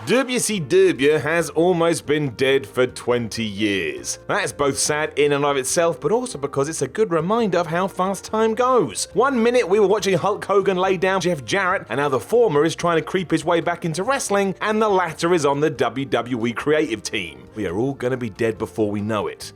WCW has almost been dead for 20 years. That is both sad in and of itself, but also because it's a good reminder of how fast time goes. 1 minute we were watching Hulk Hogan lay down Jeff Jarrett, and now the former is trying to creep his way back into wrestling, and the latter is on the WWE creative team. We are all gonna be dead before we know it.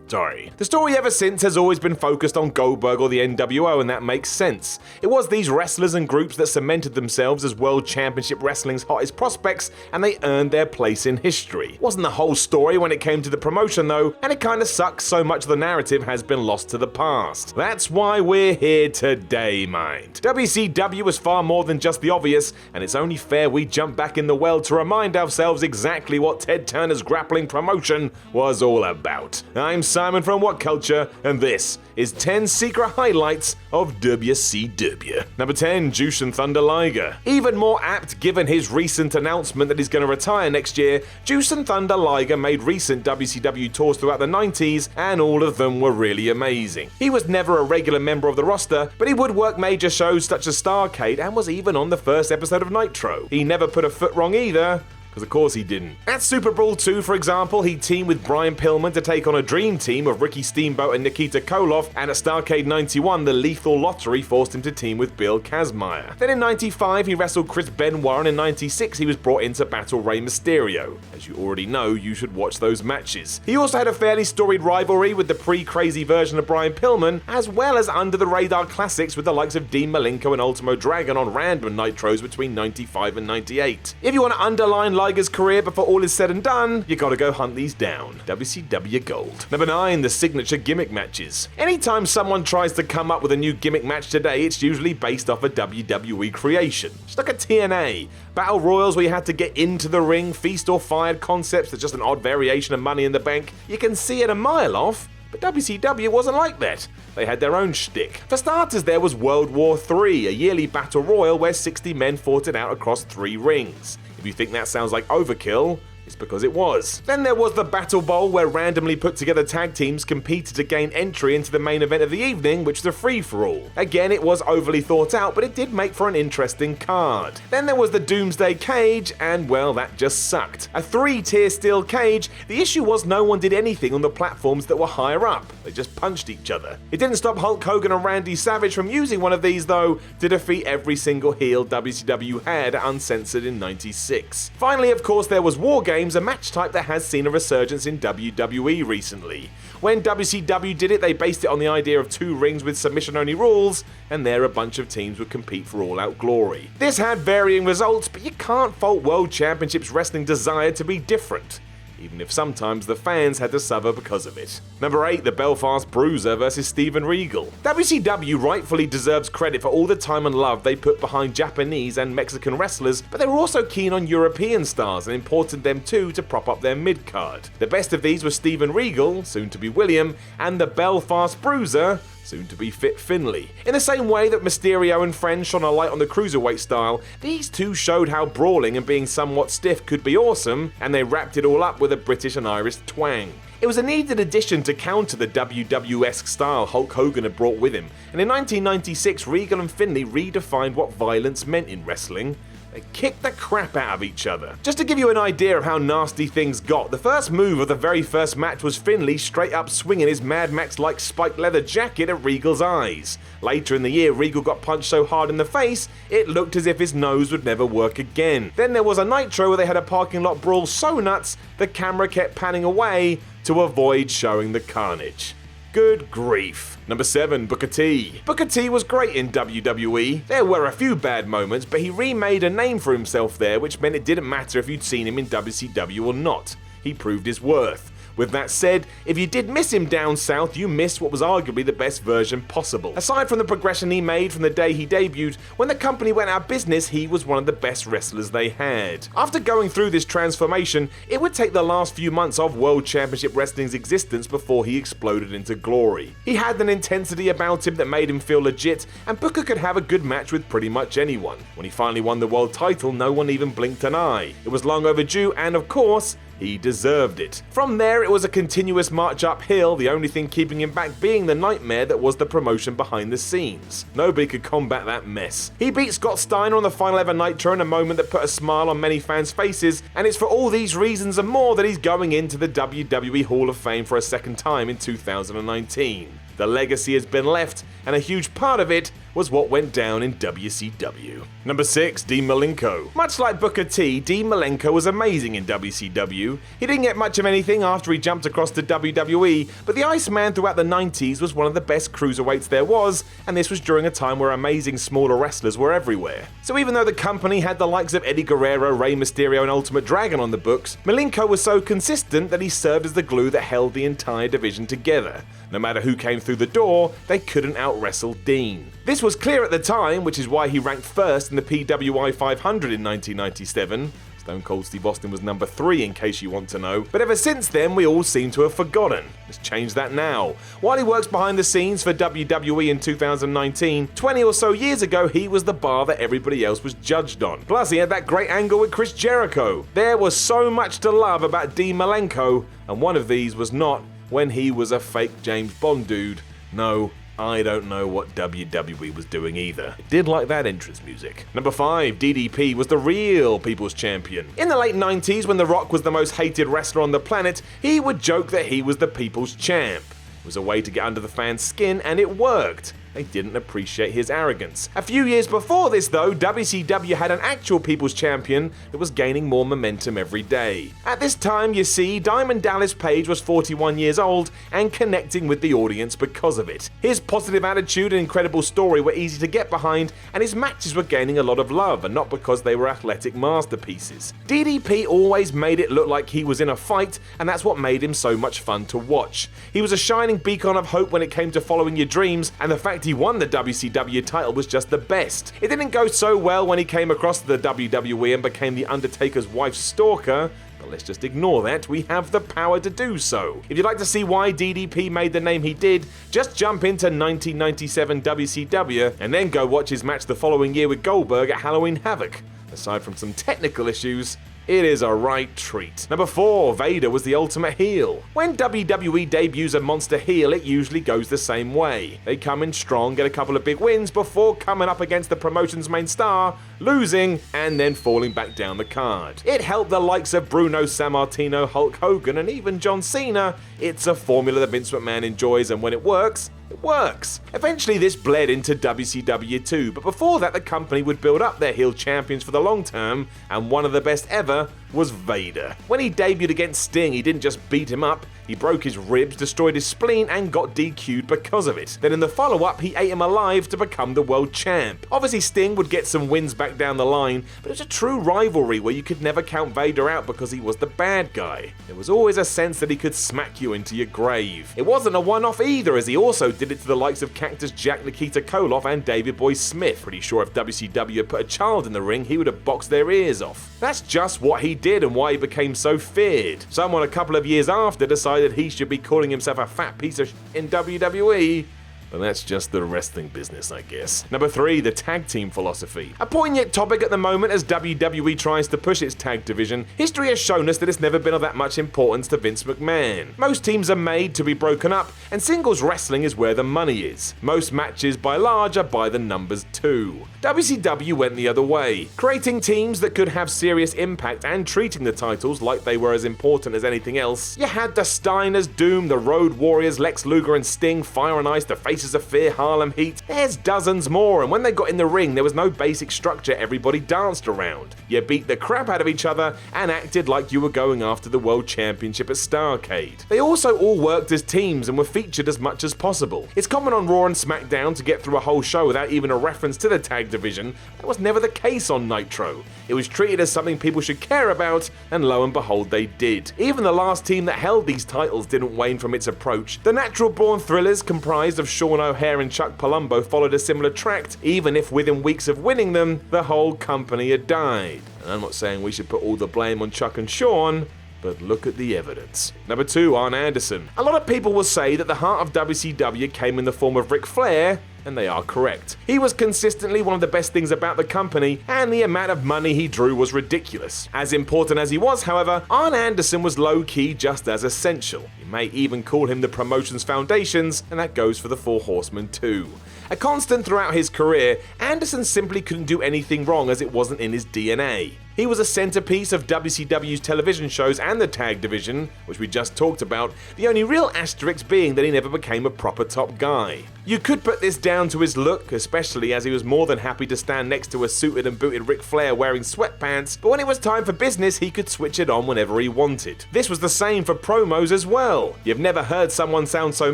Sorry. The story ever since has always been focused on Goldberg or the NWO, and that makes sense. It was these wrestlers and groups that cemented themselves as World Championship Wrestling's hottest prospects, and they earned their place in history. It wasn't the whole story when it came to the promotion though, and it kinda sucks so much of the narrative has been lost to the past. That's why we're here today, mind. WCW was far more than just the obvious, and it's only fair we jump back in the well to remind ourselves exactly what Ted Turner's grappling promotion was all about. I'm Simon from WhatCulture, and this is 10 Secret Highlights of WCW. Number 10, Jushin Thunder Liger. Even more apt given his recent announcement that he's going to retire next year, Jushin Thunder Liger made recent WCW tours throughout the 90s, and all of them were really amazing. He was never a regular member of the roster, but he would work major shows such as Starrcade and was even on the first episode of Nitro. He never put a foot wrong either, because of course he didn't. At Super Brawl 2, for example, he teamed with Brian Pillman to take on a dream team of Ricky Steamboat and Nikita Koloff, and at Starrcade 91, the Lethal Lottery forced him to team with Bill Kazmaier. Then in 95, he wrestled Chris Benoit, and in 96, he was brought in to battle Rey Mysterio. As you already know, you should watch those matches. He also had a fairly storied rivalry with the pre-crazy version of Brian Pillman, as well as under-the-radar classics with the likes of Dean Malenko and Ultimo Dragon on random Nitros between 95 and 98. If you want to underline Liger's career before all is said and done, you gotta go hunt these down. WCW Gold. Number 9, the signature gimmick matches. Anytime someone tries to come up with a new gimmick match today, it's usually based off a WWE creation. Just like a TNA. Battle Royals where you had to get into the ring, feast or fired concepts that's just an odd variation of Money in the Bank. You can see it a mile off, but WCW wasn't like that. They had their own shtick. For starters, there was World War III, a yearly battle royal where 60 men fought it out across 3 rings. If you think that sounds like overkill, it's because it was. Then there was the Battle Bowl, where randomly put together tag teams competed to gain entry into the main event of the evening, which was a free-for-all. Again, it was overly thought out, but it did make for an interesting card. Then there was the Doomsday Cage, and well, that just sucked. A 3-tier steel cage. The issue was no one did anything on the platforms that were higher up. They just punched each other. It didn't stop Hulk Hogan and Randy Savage from using one of these though, to defeat every single heel WCW had at Uncensored in 96. Finally, of course, there was War Games, a match type that has seen a resurgence in WWE recently. When WCW did it, they based it on the idea of 2 rings with submission-only rules, and there a bunch of teams would compete for all-out glory. This had varying results, but you can't fault World Championships Wrestling desire to be different, even if sometimes the fans had to suffer because of it. Number 8, the Belfast Bruiser versus Steven Regal. WCW rightfully deserves credit for all the time and love they put behind Japanese and Mexican wrestlers, but they were also keen on European stars and imported them too to prop up their mid-card. The best of these were Steven Regal, soon to be William, and the Belfast Bruiser, soon to be Fit Finlay. In the same way that Mysterio and friends shone a light on the cruiserweight style, these two showed how brawling and being somewhat stiff could be awesome, and they wrapped it all up with a British and Irish twang. It was a needed addition to counter the WW-esque style Hulk Hogan had brought with him, and in 1996 Regal and Finlay redefined what violence meant in wrestling. They kicked the crap out of each other. Just to give you an idea of how nasty things got, the first move of the very first match was Finlay straight up swinging his Mad Max-like spiked leather jacket at Regal's eyes. Later in the year, Regal got punched so hard in the face, it looked as if his nose would never work again. Then there was a Nitro where they had a parking lot brawl so nuts, the camera kept panning away to avoid showing the carnage. Good grief. Number 7, Booker T. Booker T was great in WWE. There were a few bad moments, but he remade a name for himself there, which meant it didn't matter if you'd seen him in WCW or not. He proved his worth. With that said, if you did miss him down south, you missed what was arguably the best version possible. Aside from the progression he made from the day he debuted, when the company went out of business, he was one of the best wrestlers they had. After going through this transformation, it would take the last few months of World Championship Wrestling's existence before he exploded into glory. He had an intensity about him that made him feel legit, and Booker could have a good match with pretty much anyone. When he finally won the world title, no one even blinked an eye. It was long overdue, and of course, he deserved it. From there, it was a continuous march uphill, the only thing keeping him back being the nightmare that was the promotion behind the scenes. Nobody could combat that mess. He beat Scott Steiner on the final ever Nitro in a moment that put a smile on many fans' faces, and it's for all these reasons and more that he's going into the WWE Hall of Fame for a second time in 2019. The legacy has been left, and a huge part of it was what went down in WCW. Number 6, Dean Malenko. Much like Booker T, Dean Malenko was amazing in WCW. He didn't get much of anything after he jumped across to WWE, but the Iceman throughout the 90s was one of the best cruiserweights there was, and this was during a time where amazing smaller wrestlers were everywhere. So even though the company had the likes of Eddie Guerrero, Rey Mysterio, and Ultimate Dragon on the books, Malenko was so consistent that he served as the glue that held the entire division together. No matter who came through the door, they couldn't out-wrestle Dean. This was clear at the time, which is why he ranked first in the PWI 500 in 1997. Stone Cold Steve Austin was number 3 in case you want to know, but ever since then we all seem to have forgotten. Let's change that now. While he works behind the scenes for WWE in 2019, 20 or so years ago he was the bar that everybody else was judged on. Plus he had that great angle with Chris Jericho. There was so much to love about Dean Malenko, and one of these was not when he was a fake James Bond dude. No, I don't know what WWE was doing either. I did like that entrance music. Number 5, DDP was the real People's Champion. In the late 90s, when The Rock was the most hated wrestler on the planet, he would joke that he was the People's Champ. It was a way to get under the fans' skin, and it worked. They didn't appreciate his arrogance. A few years before this though, WCW had an actual People's Champion that was gaining more momentum every day. At this time, you see, Diamond Dallas Page was 41 years old and connecting with the audience because of it. His positive attitude and incredible story were easy to get behind, and his matches were gaining a lot of love, and not because they were athletic masterpieces. DDP always made it look like he was in a fight, and that's what made him so much fun to watch. He was a shining beacon of hope when it came to following your dreams, and the fact he won the WCW title was just the best. It didn't go so well when he came across the WWE and became the Undertaker's wife's stalker, but let's just ignore that. We have the power to do so. If you'd like to see why DDP made the name he did, just jump into 1997 WCW and then go watch his match the following year with Goldberg at Halloween Havoc. Aside from some technical issues, it is a right treat. Number 4, Vader was the ultimate heel. When WWE debuts a monster heel, it usually goes the same way. They come in strong, get a couple of big wins before coming up against the promotion's main star, losing, and then falling back down the card. It helped the likes of Bruno Sammartino, Hulk Hogan, and even John Cena. It's a formula that Vince McMahon enjoys, and when it works, it works. Eventually this bled into WCW too, but before that the company would build up their heel champions for the long term, and one of the best ever was Vader. When he debuted against Sting, he didn't just beat him up, he broke his ribs, destroyed his spleen, and got DQ'd because of it. Then in the follow-up, he ate him alive to become the world champ. Obviously Sting would get some wins back down the line, but it was a true rivalry where you could never count Vader out because he was the bad guy. There was always a sense that he could smack you into your grave. It wasn't a one-off either, as he also did it to the likes of Cactus Jack, Nikita Koloff, and David Boy Smith. Pretty sure if WCW had put a child in the ring, he would have boxed their ears off. That's just what he did and why he became so feared. Someone a couple of years after decided he should be calling himself a fat piece of shit in WWE. But that's just the wrestling business, I guess. Number 3, the tag team philosophy. A poignant topic at the moment as WWE tries to push its tag division. History has shown us that it's never been of that much importance to Vince McMahon. Most teams are made to be broken up, and singles wrestling is where the money is. Most matches by large are by the numbers too. WCW went the other way, creating teams that could have serious impact and treating the titles like they were as important as anything else. You had the Steiners, Doom, the Road Warriors, Lex Luger and Sting, Fire and Ice, the Faces of Fear, Harlem Heat. There's dozens more, and when they got in the ring, there was no basic structure everybody danced around. You beat the crap out of each other and acted like you were going after the World Championship at Starrcade. They also all worked as teams and were featured as much as possible. It's common on Raw and SmackDown to get through a whole show without even a reference to the tag division. That was never the case on Nitro. It was treated as something people should care about, and lo and behold they did. Even the last team that held these titles didn't wane from its approach. The Natural Born Thrillers, comprised of Sean O'Hare and Chuck Palumbo, followed a similar tract, even if within weeks of winning them, the whole company had died. And I'm not saying we should put all the blame on Chuck and Sean, but look at the evidence. Number 2, Arn Anderson. A lot of people will say that the heart of WCW came in the form of Ric Flair, and they are correct. He was consistently one of the best things about the company, and the amount of money he drew was ridiculous. As important as he was, however, Arn Anderson was low-key just as essential. You may even call him the promotion's foundations, and that goes for the Four Horsemen too. A constant throughout his career, Anderson simply couldn't do anything wrong as it wasn't in his DNA. He was a centerpiece of WCW's television shows and the tag division, which we just talked about, the only real asterisk being that he never became a proper top guy. You could put this down to his look, especially as he was more than happy to stand next to a suited and booted Ric Flair wearing sweatpants, but when it was time for business, he could switch it on whenever he wanted. This was the same for promos as well. You've never heard someone sound so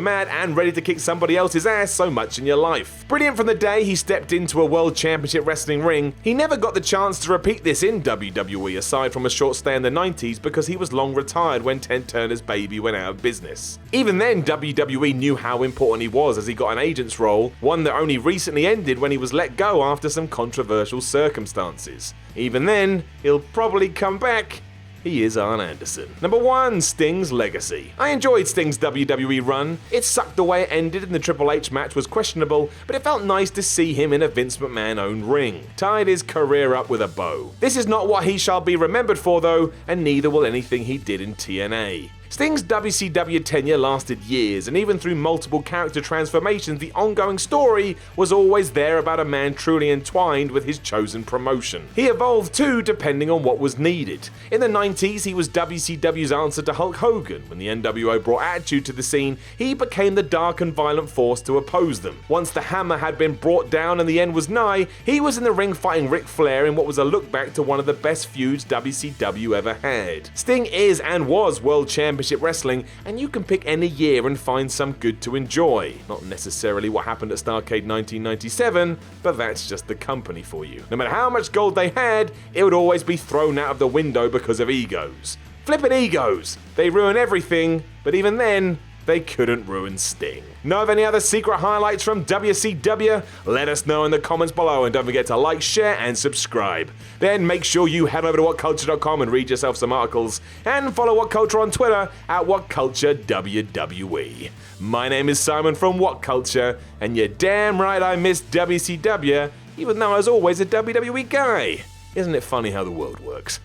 mad and ready to kick somebody else's ass so much in your life. Brilliant from the day he stepped into a World Championship Wrestling ring. He never got the chance to repeat this in WWE aside from a short stay in the 90s because he was long retired when Ted Turner's baby went out of business. Even then, WWE knew how important he was as he got an agent's role, one that only recently ended when he was let go after some controversial circumstances. Even then, he'll probably come back. He is Arn Anderson. Number 1. Sting's legacy. I enjoyed Sting's WWE run. It sucked the way it ended and the Triple H match was questionable, but it felt nice to see him in a Vince McMahon-owned ring. Tied his career up with a bow. This is not what he shall be remembered for though, and neither will anything he did in TNA. Sting's WCW tenure lasted years, and even through multiple character transformations, the ongoing story was always there about a man truly entwined with his chosen promotion. He evolved too, depending on what was needed. In the 90s, he was WCW's answer to Hulk Hogan. When the NWO brought attitude to the scene, he became the dark and violent force to oppose them. Once the hammer had been brought down and the end was nigh, he was in the ring fighting Ric Flair in what was a look back to one of the best feuds WCW ever had. Sting is and was world champion wrestling, and you can pick any year and find some good to enjoy. Not necessarily what happened at Starrcade 1997, but that's just the company for you. No matter how much gold they had, it would always be thrown out of the window because of egos. Flippin' egos! They ruin everything, but even then, they couldn't ruin Sting. Know of any other secret highlights from WCW? Let us know in the comments below, and don't forget to like, share, and subscribe. Then make sure you head over to WhatCulture.com and read yourself some articles, and follow WhatCulture on Twitter at WhatCultureWWE. My name is Simon from WhatCulture, and you're damn right I missed WCW, even though I was always a WWE guy. Isn't it funny how the world works?